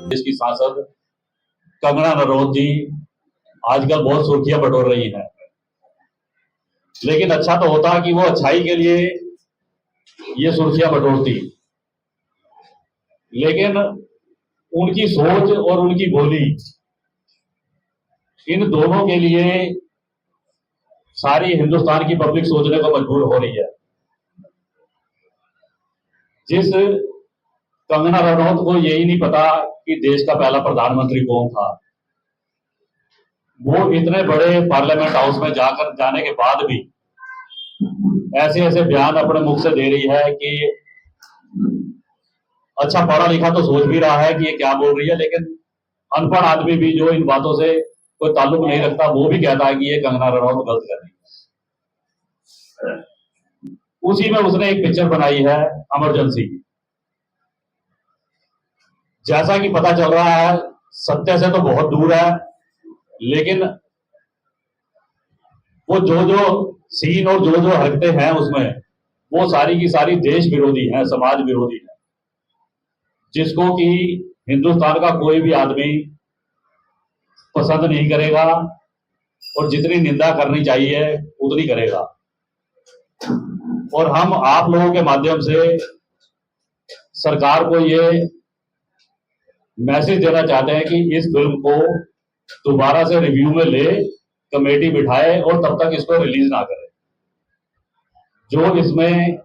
प्रदेश की सांसद कंगना रनौत जी आजकल बहुत सुर्खियां बटोर रही हैं, लेकिन अच्छा तो होता कि वो अच्छाई के लिए ये सुर्खियां बटोरती, लेकिन उनकी सोच और उनकी बोली इन दोनों के लिए सारी हिंदुस्तान की पब्लिक सोचने को मजबूर हो रही है। जिस कंगना रनौत को यही नहीं पता कि देश का पहला प्रधानमंत्री कौन था, वो इतने बड़े पार्लियामेंट हाउस में जाने के बाद भी ऐसे ऐसे बयान अपने मुख से दे रही है कि अच्छा पढ़ा लिखा तो सोच भी रहा है कि ये क्या बोल रही है, लेकिन अनपढ़ आदमी भी जो इन बातों से कोई ताल्लुक नहीं रखता वो भी कहता है कि ये कंगना रनौत गलत कर रही है। उसी में उसने एक पिक्चर बनाई है इमरजेंसी की। जैसा कि पता चल रहा है सत्य से तो बहुत दूर है, लेकिन वो जो जो सीन और जो जो हरकतें हैं उसमें वो सारी की सारी देश विरोधी हैं, समाज विरोधी है, जिसको कि हिंदुस्तान का कोई भी आदमी पसंद नहीं करेगा और जितनी निंदा करनी चाहिए उतनी करेगा। और हम आप लोगों के माध्यम से सरकार को ये मैसेज देना चाहते हैं कि इस फिल्म को दोबारा से रिव्यू में ले, कमेटी बिठाए और तब तक इसको रिलीज ना करे। जो इसमें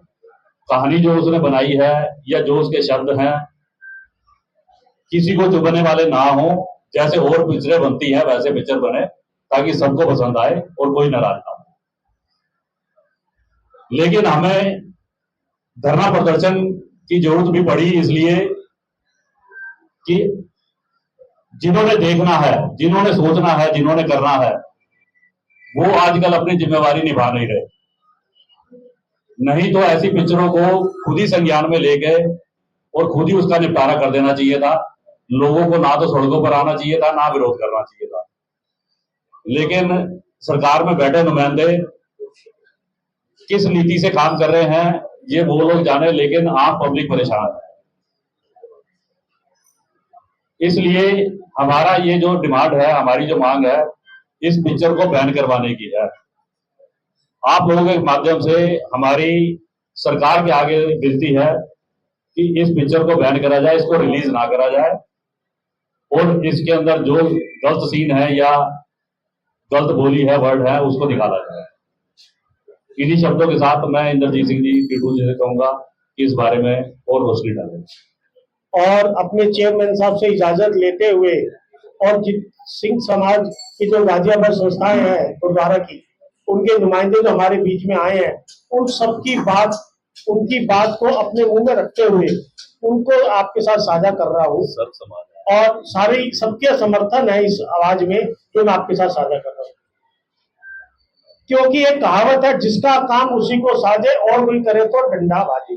कहानी जो उसने बनाई है या जो उसके शब्द हैं किसी को चुभने वाले ना हो। जैसे और पिक्चरें बनती हैं वैसे पिक्चर बने ताकि सबको पसंद आए और कोई नाराज ना हो। लेकिन हमें धरना प्रदर्शन की जरूरत भी पड़ी इसलिए कि जिन्होंने देखना है, जिन्होंने सोचना है, जिन्होंने करना है, वो आजकल अपनी जिम्मेवारी निभा नहीं रहे। नहीं तो ऐसी पिक्चरों को खुद ही संज्ञान में लेके और खुद ही उसका निपटारा कर देना चाहिए था। लोगों को ना तो सड़कों पर आना चाहिए था, ना विरोध करना चाहिए था। लेकिन सरकार में बैठे नुमाइंदे किस नीति से काम कर रहे हैं ये वो लोग जाने, लेकिन आम पब्लिक परेशान है। इसलिए हमारा ये जो डिमांड है, हमारी जो मांग है, इस पिक्चर को बैन करवाने की है। आप लोगों के माध्यम से हमारी सरकार के आगे विनती है कि इस पिक्चर को बैन करा जाए, इसको रिलीज ना करा जाए और इसके अंदर जो गलत सीन है या गलत बोली है, वर्ड है, उसको निकाला जाए। इन्हीं शब्दों के साथ मैं इंद्रजीत सिंह जी टीटू जी से कहूंगा कि इस बारे में और रोशनी डालें और अपने चेयरमैन साहब से इजाजत लेते हुए और सिंह समाज की जो गाजियाबाद संस्थाएं हैं गुरुद्वारा की, उनके नुमाइंदे जो हमारे बीच में आए हैं, उन सबकी बात, उनकी बात को अपने मुंह में रखते हुए उनको आपके साथ साझा कर रहा हूँ और सारे सबके समर्थन है इस आवाज में जो मैं आपके साथ साझा कर रहा हूँ। क्योंकि एक कहावत है, जिसका काम उसी को साजे और कोई करे तो डंडा बाजे।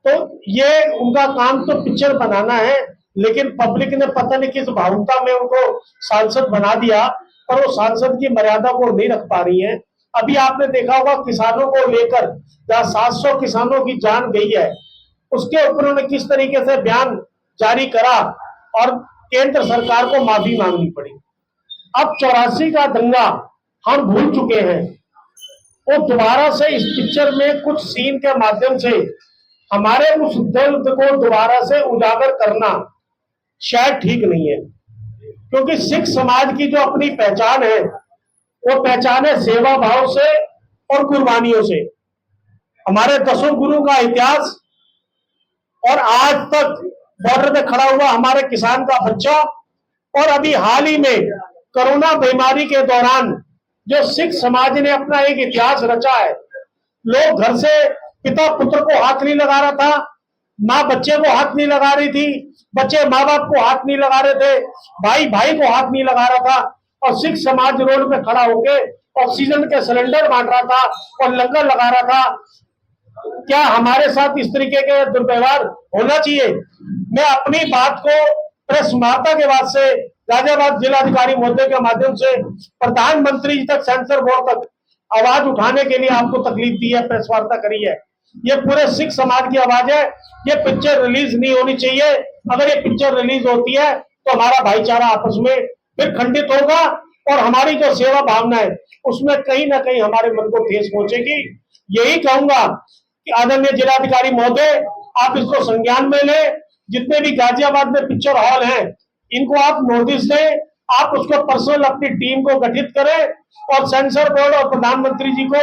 तो ये उनका काम तो पिक्चर बनाना है, लेकिन पब्लिक ने पता नहीं किस भावुकता में उनको सांसद बना दिया, पर वो सांसद की मर्यादा को नहीं रख पा रही है। अभी आपने देखा होगा किसानों को लेकर जहाँ 700 किसानों की जान गई है, उसके ऊपर उन्होंने किस तरीके से बयान जारी करा और केंद्र सरकार को माफी मांगनी पड़ी। अब 84 का दंगा हम भूल चुके हैं, वो दोबारा से इस पिक्चर में कुछ सीन के माध्यम से हमारे उस दर्द को दोबारा से उजागर करना शायद ठीक नहीं है। क्योंकि सिख समाज की जो अपनी पहचान है वो पहचान है सेवा भाव से और कुर्बानियों से। हमारे 10 गुरु का इतिहास और आज तक बॉर्डर पे खड़ा हुआ हमारे किसान का बच्चा, और अभी हाल ही में कोरोना बीमारी के दौरान जो सिख समाज ने अपना एक इतिहास रचा है। लोग घर से पिता पुत्र को हाथ नहीं लगा रहा था, माँ बच्चे को हाथ नहीं लगा रही थी, बच्चे माँ बाप को हाथ नहीं लगा रहे थे, भाई भाई को हाथ नहीं लगा रहा था, और सिख समाज रोड पे खड़ा होके ऑक्सीजन के सिलेंडर बांट रहा था और लंगर लगा रहा था। क्या हमारे साथ इस तरीके के दुर्व्यवहार होना चाहिए? मैं अपनी बात को प्रेस वार्ता के बाद से गाजियाबाद जिलाधिकारी महोदय के माध्यम से प्रधानमंत्री जी तक, सेंसर बोर्ड तक आवाज उठाने के लिए आपको तकलीफ दी है, प्रेस वार्ता करी है। ये पूरे सिख समाज की आवाज है। ये पिक्चर रिलीज नहीं होनी चाहिए, अगर ये पिक्चर रिलीज होती है तो हमारा भाईचारा आपस में फिर खंडित होगा और हमारी जो सेवा भावना है उसमें कहीं ना कहीं हमारे मन को ठेस पहुंचेगी। यही कहूंगा कि आदरणीय जिलाधिकारी महोदय, आप इसको संज्ञान में लें। जितने भी गाजियाबाद में पिक्चर हॉल हैं इनको आप नोटिस दें, आप उसको पर्सनल अपनी टीम को गठित करें और सेंसर बोर्ड और प्रधानमंत्री जी को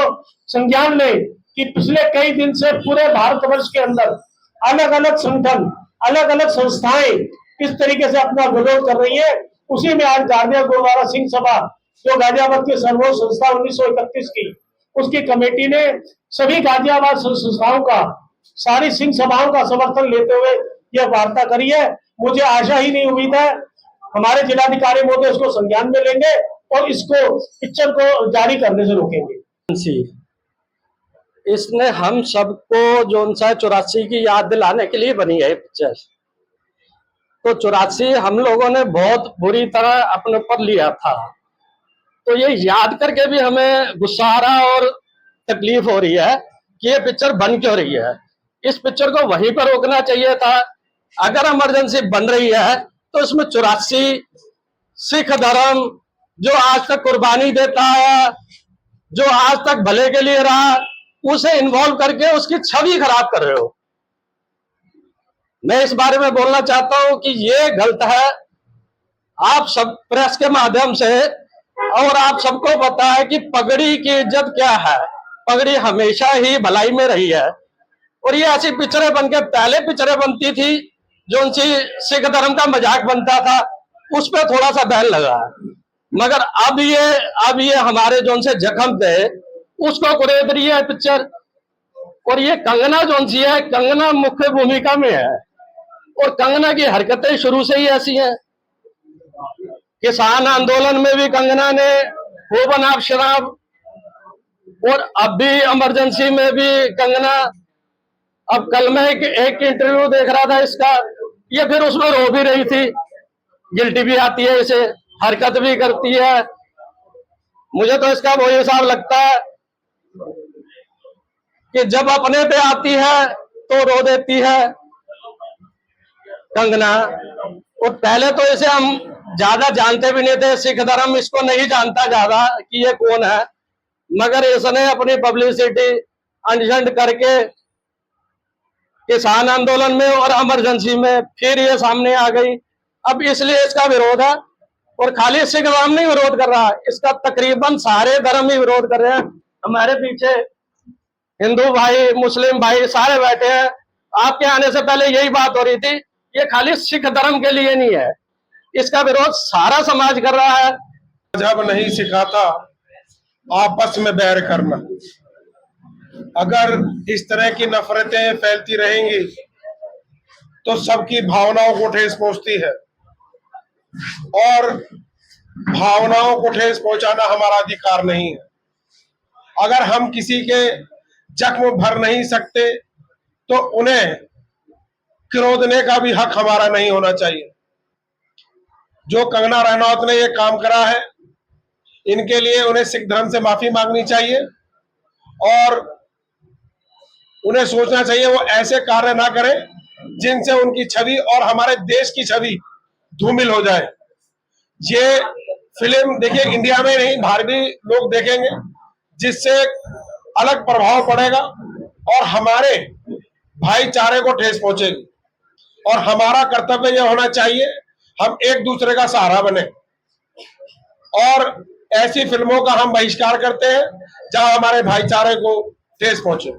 संज्ञान लें कि पिछले कई दिन से पूरे भारतवर्ष के अंदर अलग अलग संगठन, अलग अलग संस्थाएं किस तरीके से अपना विरोध कर रही है। उसी में आज गार्डिया गुरुद्वारा सिंह सभा जो गाजियाबाद की सर्वोच्च संस्था 1931 की, उसकी कमेटी ने सभी गाजियाबाद संस्थाओं का, सारी सिंह सभाओं का समर्थन लेते हुए यह वार्ता करी है। मुझे आशा ही नहीं, उम्मीद है हमारे जिलाधिकारी महोदय इसको संज्ञान में लेंगे और इसको पिक्चर को जारी करने से रोकेंगे। इसने हम सबको जो 84 की याद दिलाने के लिए बनी है पिक्चर। तो 84 हम लोगों ने बहुत बुरी तरह अपने ऊपर लिया था, तो ये याद करके भी हमें गुस्सा आ रहा और तकलीफ हो रही है कि ये पिक्चर बन क्यों रही है। इस पिक्चर को वहीं पर रोकना चाहिए था। अगर इमरजेंसी बन रही है तो इसमें 84 सिख धर्म जो आज तक कुर्बानी देता है, जो आज तक भले के लिए रहा, उसे इन्वॉल्व करके उसकी छवि खराब कर रहे हो। मैं इस बारे में बोलना चाहता हूं कि ये गलत है। आप सब प्रेस के माध्यम से, और आप सबको पता है कि पगड़ी की इज्जत क्या है। पगड़ी हमेशा ही भलाई में रही है और ये ऐसी पिक्चरें बनके, पहले पिक्चरें बनती थी जो उनसी सिख धर्म का मजाक बनता था, उस पर थोड़ा सा बैन लगा, मगर अब ये हमारे जो उनसे जख्म थे उसको कुरेद रही है पिक्चर। और ये कंगना जो सी है, कंगना मुख्य भूमिका में है और कंगना की हरकतें शुरू से ही ऐसी हैं। किसान आंदोलन में भी कंगना ने हो बनाब शराब, और अब भी इमरजेंसी में भी कंगना। अब कल मैं एक इंटरव्यू देख रहा था इसका, ये फिर उसमें रो भी रही थी, गिल्टी भी आती है इसे, हरकत भी करती है। मुझे तो इसका वही हिसाब लगता है कि जब अपने पे आती है तो रो देती है कंगना। और पहले तो इसे हम ज्यादा जानते भी नहीं थे, सिख धर्म इसको नहीं जानता ज्यादा कि ये कौन है, मगर इसने अपनी पब्लिसिटी अनशंड करके किसान आंदोलन में और इमरजेंसी में फिर ये सामने आ गई। अब इसलिए इसका विरोध है, और खाली सिख धर्म नहीं विरोध कर रहा, इसका तकरीबन सारे धर्म ही विरोध कर रहे हैं। हमारे पीछे हिंदू भाई, मुस्लिम भाई सारे बैठे हैं। आपके आने से पहले यही बात हो रही थी, ये खाली सिख धर्म के लिए नहीं है, इसका विरोध सारा समाज कर रहा है। मजहब नहीं सिखाता आपस में बैर करना। अगर इस तरह की नफरतें फैलती रहेंगी तो सबकी भावनाओं को ठेस पहुंचती है, और भावनाओं को ठेस पहुंचाना हमारा अधिकार नहीं है। अगर हम किसी के जख्म भर नहीं सकते तो उन्हें क्रोधने का भी हक हमारा नहीं होना चाहिए। जो कंगना रनौत ने ये काम करा है, इनके लिए उन्हें सिख धर्म से माफी मांगनी चाहिए और उन्हें सोचना चाहिए वो ऐसे कार्य ना करें जिनसे उनकी छवि और हमारे देश की छवि धूमिल हो जाए। ये फिल्म देखिए, इंडिया में नहीं बाहर भी लोग देखेंगे, जिससे अलग प्रभाव पड़ेगा और हमारे भाईचारे को ठेस पहुंचेगी। और हमारा कर्तव्य यह होना चाहिए, हम एक दूसरे का सहारा बने और ऐसी फिल्मों का हम बहिष्कार करते हैं जहां हमारे भाईचारे को ठेस पहुंचे।